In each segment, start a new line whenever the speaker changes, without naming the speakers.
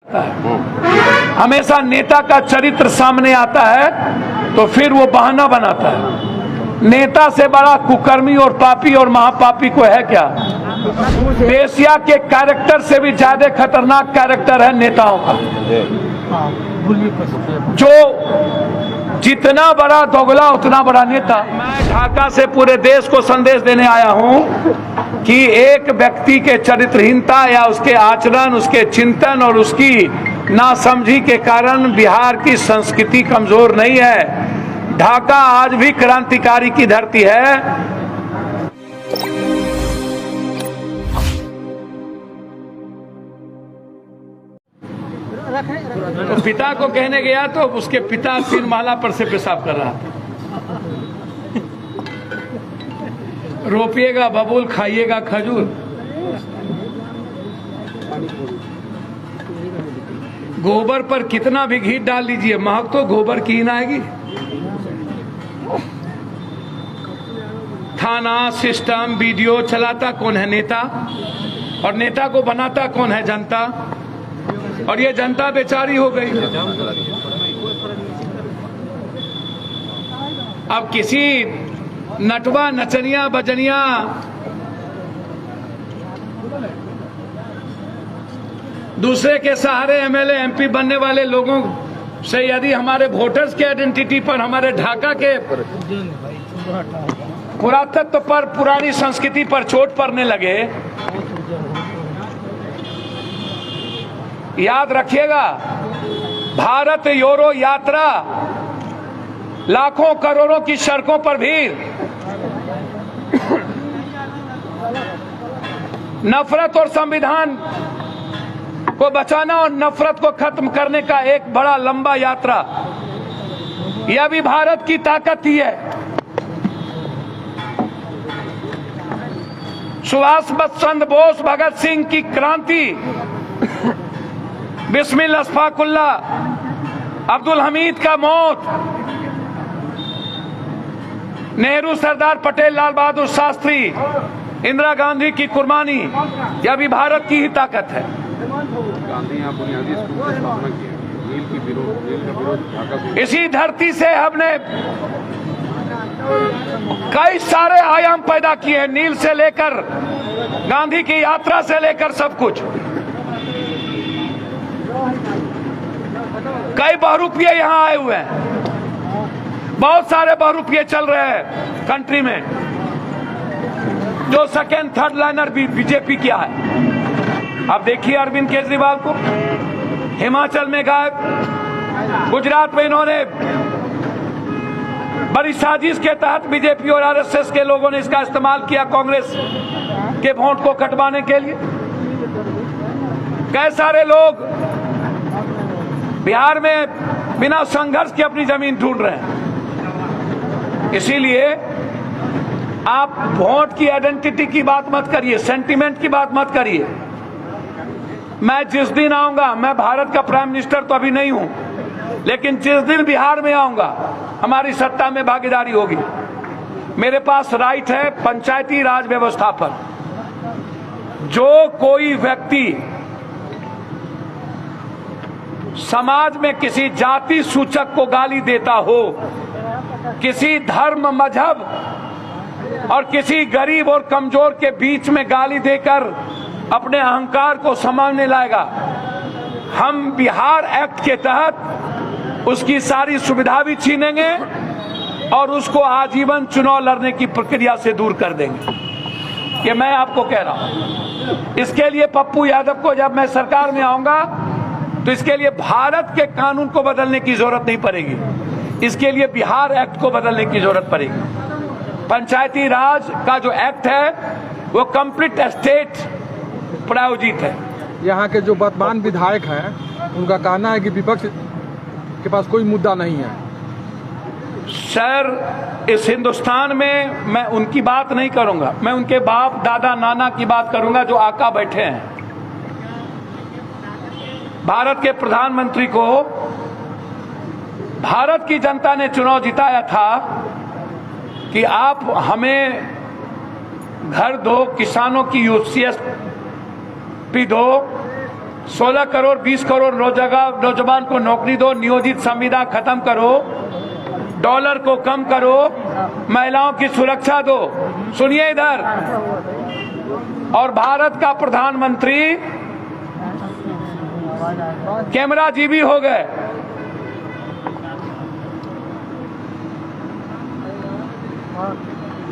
हमेशा नेता का चरित्र सामने आता है तो फिर वो बहाना बनाता है। नेता से बड़ा कुकर्मी और पापी और महापापी को है क्या? एशिया के कैरेक्टर से भी ज्यादा खतरनाक कैरेक्टर है नेताओं का, जो जितना बड़ा दोगला उतना बड़ा नेता। मैं ढाका से पूरे देश को संदेश देने आया हूं कि एक व्यक्ति के चरित्रहीनता या उसके आचरण, उसके चिंतन और उसकी नासमझी के कारण बिहार की संस्कृति कमजोर नहीं है। ढाका आज भी क्रांतिकारी की धरती है। तो पिता को कहने गया तो उसके पिता 3 माला पर से पेशाब कर रहा था। रोपिएगा बबूल, खाइएगा खजूर। गोबर पर कितना भी घी डाल लीजिए, महक तो गोबर की ही ना आएगी। थाना, सिस्टम, वीडियो चलाता कौन है? नेता। और नेता को बनाता कौन है? जनता। और ये जनता बेचारी हो गई। अब किसी नटवा, नचनिया, बजनिया दूसरे के सहारे एमएलए, एमपी बनने वाले लोगों से यदि हमारे वोटर्स के आइडेंटिटी पर, हमारे ढाका के पुरातत्व पर, पुरानी संस्कृति पर चोट पड़ने लगे, याद रखिएगा, भारत योरो यात्रा, लाखों करोड़ों की सड़कों पर भीड़, नफरत और संविधान को बचाना और नफरत को खत्म करने का एक बड़ा लंबा यात्रा, यह भी भारत की ताकत ही है। सुभाष चंद्र बोस, भगत सिंह की क्रांति, बिस्मिल अशफाकुल्ला, अब्दुल हमीद का मौत, नेहरू, सरदार पटेल, लाल बहादुर शास्त्री, इंदिरा गांधी की कुर्बानी, यह भी भारत की ही ताकत है।
गांधी यहाँ बुनियादी स्कूल की स्थापना की है। नील का विरोध
इसी धरती से हमने कई सारे आयाम पैदा किए हैं, नील से लेकर गांधी की यात्रा से लेकर सब कुछ। कई बहुरूपिये यहाँ आए हुए हैं, बहुत सारे बहुरूपिये चल रहे हैं कंट्री में, जो सेकेंड थर्ड लाइनर भी बीजेपी किया है। अब देखिए अरविंद केजरीवाल को, हिमाचल में गायब, गुजरात में इन्होंने बड़ी साजिश के तहत बीजेपी और आरएसएस के लोगों ने इसका इस्तेमाल किया कांग्रेस के वोट को कटवाने के लिए। कई सारे लोग बिहार में बिना संघर्ष के अपनी जमीन ढूंढ रहे हैं। इसीलिए आप वोट की आइडेंटिटी की बात मत करिए, सेंटीमेंट की बात मत करिए। मैं जिस दिन आऊंगा, मैं भारत का प्राइम मिनिस्टर तो अभी नहीं हूं, लेकिन जिस दिन बिहार में आऊंगा, हमारी सत्ता में भागीदारी होगी, मेरे पास राइट है पंचायती राज व्यवस्था पर। जो कोई व्यक्ति समाज में किसी जाति सूचक को गाली देता हो, किसी धर्म, मजहब और किसी गरीब और कमजोर के बीच में गाली देकर अपने अहंकार को समाने लाएगा, हम बिहार एक्ट के तहत उसकी सारी सुविधा भी छीनेंगे और उसको आजीवन चुनाव लड़ने की प्रक्रिया से दूर कर देंगे। ये मैं आपको कह रहा हूं। इसके लिए पप्पू यादव को, जब मैं सरकार में आऊंगा तो इसके लिए भारत के कानून को बदलने की जरूरत नहीं पड़ेगी, इसके लिए बिहार एक्ट को बदलने की जरूरत पड़ेगी। पंचायती राज का जो एक्ट है वो कंप्लीट स्टेट प्रायोजित है।
यहाँ के जो वर्तमान विधायक हैं, उनका कहना है कि विपक्ष के पास कोई मुद्दा नहीं है।
सर, इस हिंदुस्तान में मैं उनकी बात नहीं करूंगा, मैं उनके बाप, दादा, नाना की बात करूंगा जो आका बैठे हैं। भारत के प्रधानमंत्री को भारत की जनता ने चुनाव जिताया था कि आप हमें घर दो, किसानों की यूसीएस भी दो, 16 करोड़ 20 करोड़ नौजवान को नौकरी दो, नियोजित संविदा खत्म करो, डॉलर को कम करो, महिलाओं की सुरक्षा दो। सुनिए इधर, और भारत का प्रधानमंत्री कैमरा जीबी हो गए।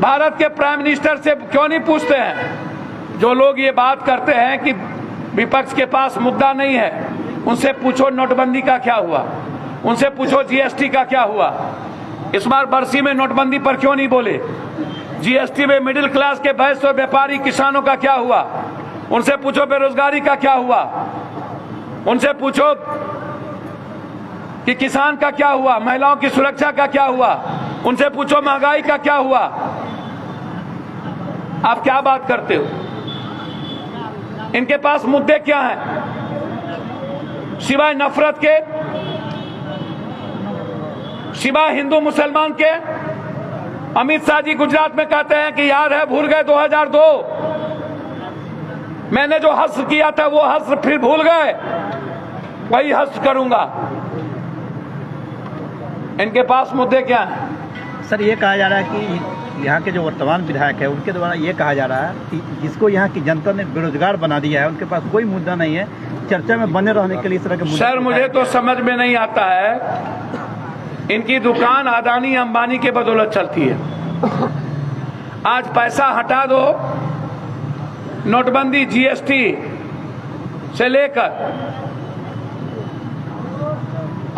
भारत के प्राइम मिनिस्टर से क्यों नहीं पूछते हैं? जो लोग ये बात करते हैं कि विपक्ष के पास मुद्दा नहीं है, उनसे पूछो नोटबंदी का क्या हुआ, उनसे पूछो जीएसटी का क्या हुआ। इस बार बरसी में नोटबंदी पर क्यों नहीं बोले? जीएसटी में मिडिल क्लास के भैंस और व्यापारी किसानों का क्या हुआ? उनसे पूछो बेरोजगारी का क्या हुआ, उनसे पूछो कि किसान का क्या हुआ, महिलाओं की सुरक्षा का क्या हुआ, उनसे पूछो महंगाई का क्या हुआ। आप क्या बात करते हो? इनके पास मुद्दे क्या हैं सिवाय नफरत के, सिवाय हिंदू मुसलमान के? अमित शाह जी गुजरात में कहते हैं कि यार है भूल गए 2002, मैंने जो हस्र किया था वो हस्र फिर भूल गए, वही हस्र करूंगा। इनके पास मुद्दे क्या हैं?
सर, ये कहा जा रहा है कि यहाँ के जो वर्तमान विधायक है उनके द्वारा ये कहा जा रहा है कि जिसको यहाँ की जनता ने बेरोजगार बना दिया है, उनके पास कोई मुद्दा नहीं है, चर्चा में बने रहने के लिए इस तरह के मुद्दे।
सर, मुझे तो समझ में नहीं आता है, इनकी दुकान अदानी अंबानी के बदौलत चलती है। आज पैसा हटा दो, नोटबंदी जीएसटी से लेकर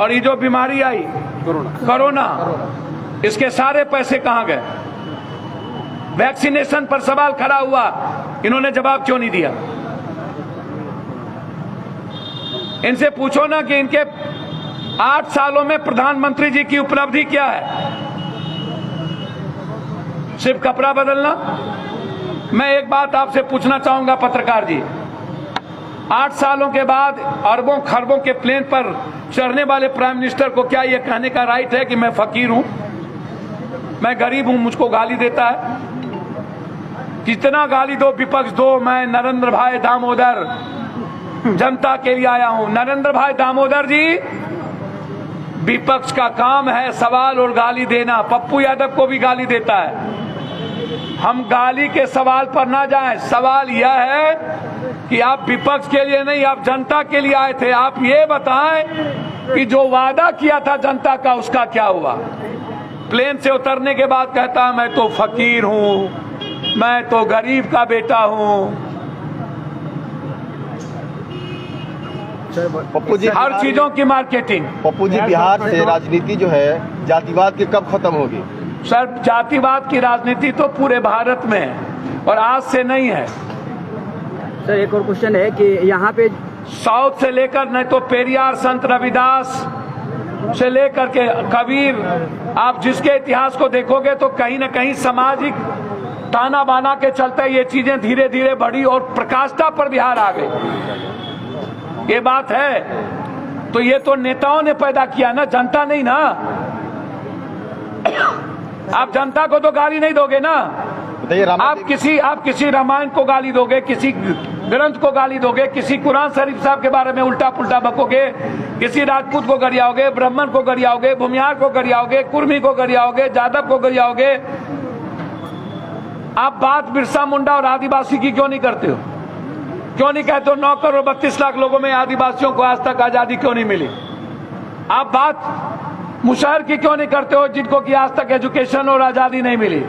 और ये जो बीमारी आई कोरोना, इसके सारे पैसे कहां गए? वैक्सीनेशन पर सवाल खड़ा हुआ, इन्होंने जवाब क्यों नहीं दिया? इनसे पूछो ना कि इनके 8 सालों में प्रधानमंत्री जी की उपलब्धि क्या है? सिर्फ कपड़ा बदलना? मैं एक बात आपसे पूछना चाहूंगा पत्रकार जी, 8 सालों के बाद अरबों खरबों के प्लेन पर चढ़ने वाले प्राइम मिनिस्टर को क्या यह कहने का राइट है कि मैं फकीर हूं, मैं गरीब हूं, मुझको गाली देता है? कितना गाली दो विपक्ष दो, मैं नरेंद्र भाई दामोदर जनता के लिए आया हूं। नरेंद्र भाई दामोदर जी, विपक्ष का काम है सवाल और गाली देना। पप्पू यादव को भी गाली देता है। हम गाली के सवाल पर ना जाएं। सवाल यह है कि आप विपक्ष के लिए नहीं, आप जनता के लिए आए थे। आप ये बताएं कि जो वादा किया था जनता का, उसका क्या हुआ? प्लेन से उतरने के बाद कहता मैं तो फकीर हूं, मैं तो गरीब का बेटा हूं।
पप्पू जी,
हर चीजों की मार्केटिंग।
पप्पू जी, बिहार से राजनीति जो है जातिवाद की कब खत्म होगी?
सर, जातिवाद की राजनीति तो पूरे भारत में है और आज से नहीं है।
सर, एक और क्वेश्चन है कि यहाँ पे
साउथ से लेकर, नहीं तो पेरियार, संत रविदास से लेकर के कबीर, आप जिसके इतिहास को देखोगे तो कहीं ना कहीं सामाजिक ताना बाना के चलते ये चीजें धीरे धीरे बढ़ी और प्रकाष्ठा पर बिहार आ गई। ये बात है तो ये तो नेताओं ने पैदा किया ना, जनता नहीं ना। आप जनता को तो गाली नहीं दोगे ना। आप किसी रामायण को गाली दोगे, किसी ग्रंथ को गाली दोगे, किसी कुरान शरीफ साहब के बारे में उल्टा पुल्टा बकोगे, किसी राजपूत को गरियाओगे, ब्राह्मण को गरियाओगे, भूमिहार को गरियाओगे, कुर्मी को गरियाओगे, जादव को गरियाओगे। आप बात बिरसा मुंडा और आदिवासी की क्यों नहीं करते हो? क्यों नहीं कहते हो 9 करोड़ 32 लाख लोगों में आदिवासियों को आज तक आजादी क्यों नहीं मिली? आप बात मुशहर की क्यों नहीं करते हो, जिनको कि आज तक एजुकेशन और आजादी नहीं मिली?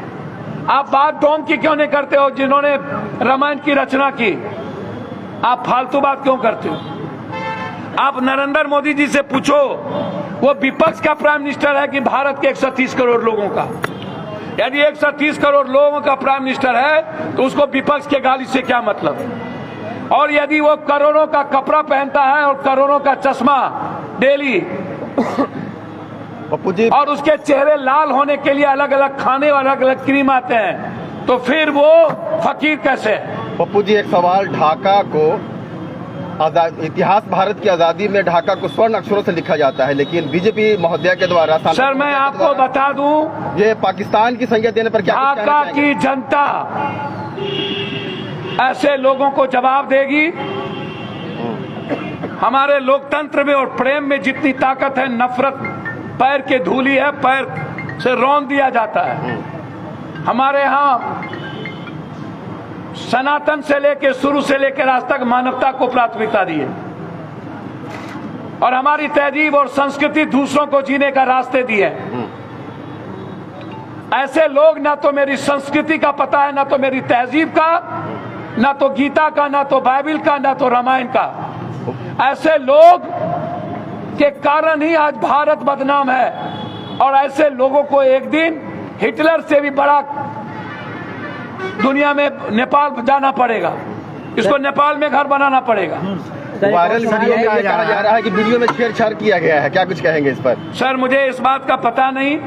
आप बात डोम की क्यों नहीं करते हो, जिन्होंने रामायण की रचना की? आप फालतू बात क्यों करते हो? आप नरेंद्र मोदी जी से पूछो, वो विपक्ष का प्राइम मिनिस्टर है कि भारत के 130 करोड़ लोगों का? यदि 130 करोड़ लोगों का प्राइम मिनिस्टर है तो उसको विपक्ष के गाली से क्या मतलब? और यदि वो करोड़ों का कपड़ा पहनता है और करोड़ों का चश्मा डेली,
पप्पू जी,
और उसके चेहरे लाल होने के लिए अलग अलग खाने और अलग अलग क्रीम आते हैं, तो फिर वो फकीर कैसे है?
पप्पू जी, एक सवाल, ढाका को इतिहास भारत की आजादी में ढाका को स्वर्ण अक्षरों से लिखा जाता है, लेकिन बीजेपी महोदया के द्वारा,
सर मैं आपको बता दूं,
ये पाकिस्तान की संज्ञा देने पर क्या
ढाका की जनता ऐसे लोगों को जवाब देगी हमारे लोकतंत्र में और प्रेम में जितनी ताकत है, नफरत पैर के धूली है, पैर से रौंद दिया जाता है। हमारे यहाँ सनातन से लेकर शुरू से लेकर आज तक मानवता को प्राथमिकता दी है और हमारी तहजीब और संस्कृति दूसरों को जीने का रास्ते दिए। ऐसे लोग ना तो मेरी संस्कृति का पता है, ना तो मेरी तहजीब का, ना तो गीता का, ना तो बाइबिल का, ना तो रामायण का। ऐसे लोग के कारण ही आज भारत बदनाम है और ऐसे लोगों को एक दिन हिटलर से भी बड़ा दुनिया में नेपाल जाना पड़ेगा। इसको नेपाल में घर बनाना पड़ेगा।
वायरल वीडियो में ये कहा जा रहा है कि वीडियो में छेड़छाड़ किया गया है, क्या कुछ कहेंगे इस पर?
सर, मुझे इस बात का पता नहीं।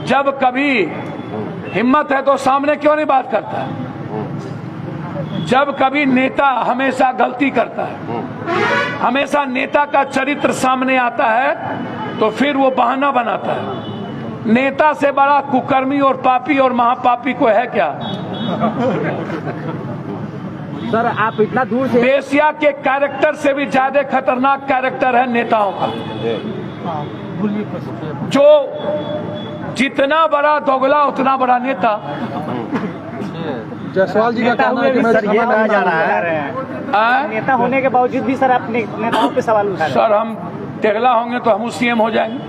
जब कभी हिम्मत है तो सामने क्यों नहीं बात करता? जब कभी नेता हमेशा गलती करता है, हमेशा नेता का चरित्र सामने आता है तो फिर वो बहाना बनाता है। नेता से बड़ा कुकर्मी और पापी और महापापी को है क्या?
सर, आप इतना दूर से
बेसिया के कैरेक्टर से भी ज्यादा खतरनाक कैरेक्टर है नेताओं का। जो जितना बड़ा दोगला उतना बड़ा नेता।
जायसवाल जी का कहना है कि मैं
सर ये कहा जा रहा है नेता होने के बावजूद भी सर आप नेताओं पे सवाल उठा रहे हैं।
सर, हम टेगला होंगे तो हम सीएम हो जाएंगे,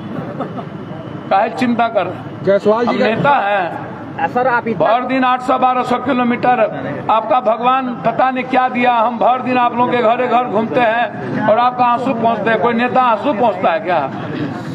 काहे चिंता कर रहे हैं?
जायसवाल
हम
जी का
नेता हैं।
सर, आप
भर दिन 800-1200 किलोमीटर आपका भगवान पता नहीं क्या दिया। हम भर दिन आप लोगों के घरे घर घूमते हैं और आपका आंसू पहुंचते हैं। कोई नेता आंसू पहुंचता है क्या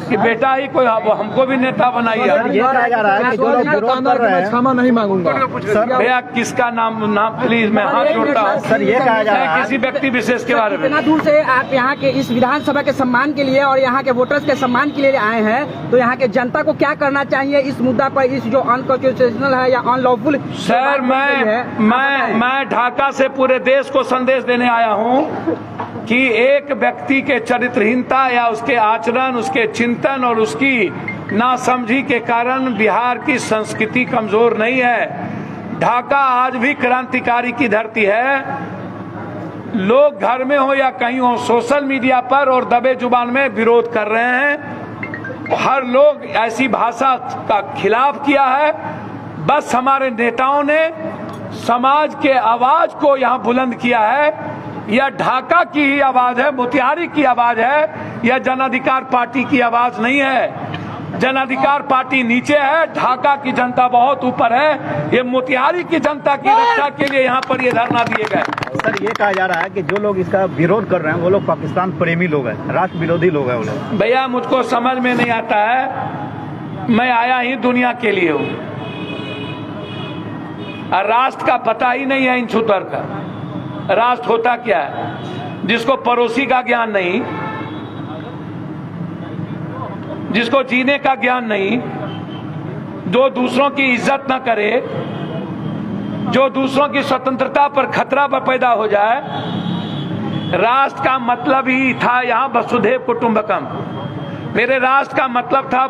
कि बेटा ही कोई हमको भी नेता बनाइए?
ये कहा जा रहा है कि जो लोग विरोध कर रहे हैं,
क्षमा नहीं मांगूंगा।
सर
भैया, किसका नाम प्लीज मैं हाथ जोड़ता हूँ।
सर ये कहा जा रहा है
किसी व्यक्ति विशेष के बारे में।
इतना दूर से आप यहाँ के इस विधानसभा के सम्मान के लिए और यहाँ के वोटर्स के सम्मान के लिए आए हैं, तो यहाँ के जनता को क्या करना चाहिए इस मुद्दा पर, इस जो अनकॉन्स्टिट्यूशनल है या अनलॉफुल?
सर, मैं ढाका से पूरे देश को संदेश देने आया हूँ कि एक व्यक्ति के चरित्रहीनता या उसके आचरण, उसके चिंतन और उसकी नासमझी के कारण बिहार की संस्कृति कमजोर नहीं है। ढाका आज भी क्रांतिकारी की धरती है। लोग घर में हो या कहीं हो, सोशल मीडिया पर और दबे जुबान में विरोध कर रहे हैं। हर लोग ऐसी भाषा का खिलाफ किया है। बस हमारे नेताओं ने समाज के आवाज को यहाँ बुलंद किया है। यह ढाका की ही आवाज है, मोतिहारी की आवाज है, यह जन अधिकार पार्टी की आवाज नहीं है। जन अधिकार पार्टी नीचे है, ढाका की जनता बहुत ऊपर है। ये मोतिहारी की जनता की रक्षा के लिए यहाँ पर ये धरना दिए गए।
सर ये कहा जा रहा है कि जो लोग इसका विरोध कर रहे हैं वो लोग पाकिस्तान प्रेमी लोग हैं, राष्ट्र विरोधी लोग हैं वो लोग।
भैया, मुझको समझ में नहीं आता है। मैं आया ही दुनिया के लिए हूँ और राष्ट्र का पता ही नहीं है इन छुतर का। राष्ट्र होता क्या है? जिसको पड़ोसी का ज्ञान नहीं, जिसको जीने का ज्ञान नहीं, जो दूसरों की इज्जत न करे, जो दूसरों की स्वतंत्रता पर खतरा पैदा हो जाए। राष्ट्र का मतलब ही था यहाँ वसुधैव कुटुंबकम। मेरे राष्ट्र का मतलब था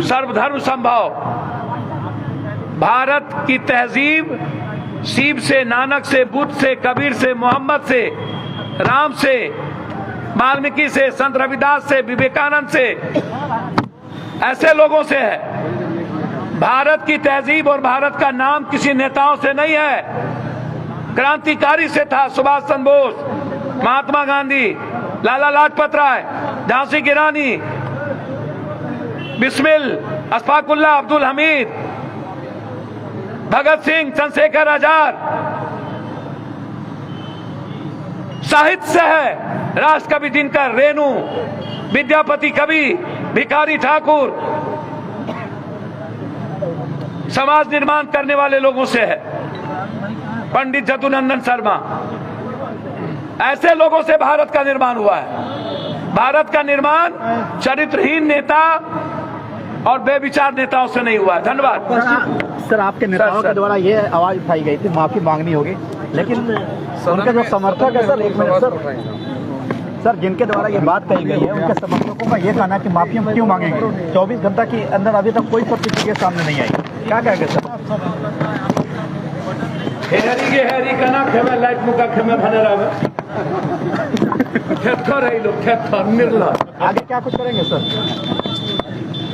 सर्वधर्म संभाव। भारत की तहजीब शिव से, नानक से, बुद्ध से, कबीर से, मोहम्मद से, राम से, वाल्मीकि से, संत रविदास से, विवेकानंद से, ऐसे लोगों से है। भारत की तहजीब और भारत का नाम किसी नेताओं से नहीं है। क्रांतिकारी से था। सुभाष चंद्र बोस, महात्मा गांधी, लाला लाजपत राय, झांसी की रानी, बिस्मिल, अशफाकुल्लाह, अब्दुल हमीद, भगत सिंह, चंद्रशेखर आजाद। साहित्य से है राष्ट्र कवि दिनकर, रेणु, विद्यापति कवि, भिखारी ठाकुर। समाज निर्माण करने वाले लोगों से है पंडित जदुनंदन शर्मा। ऐसे लोगों से भारत का निर्माण हुआ है। भारत का निर्माण चरित्रहीन नेता और बेविचार नेताओं से नहीं हुआ है। धन्यवाद।
सर आपके नेताओं के द्वारा ये आवाज उठाई गई थी माफी मांगनी होगी, लेकिन उनके जो समर्थक है सर, एक मिनट सर, जिनके द्वारा ये बात कही गई है उनके समर्थकों का ये कहना है कि माफी हम क्यों मांगेंगे? 24 घंटा के अंदर अभी तक कोई प्रतिक्रिया सामने नहीं आई। क्या कहेंगे सर?
हेरी के हेरी कना खेमे लाइट मुका खेमे भने रहे थेथर है लोग, थेथर निर्लज।
आगे क्या कुछ करेंगे सर?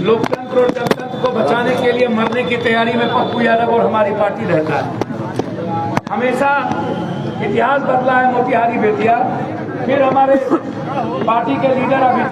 लोकतंत्र और जनतंत्र को बचाने के लिए मरने की तैयारी में पप्पू यादव और हमारी पार्टी रहता है। हमेशा इतिहास बदला है मोतिहारी बेतिया, फिर हमारे पार्टी के लीडर अभी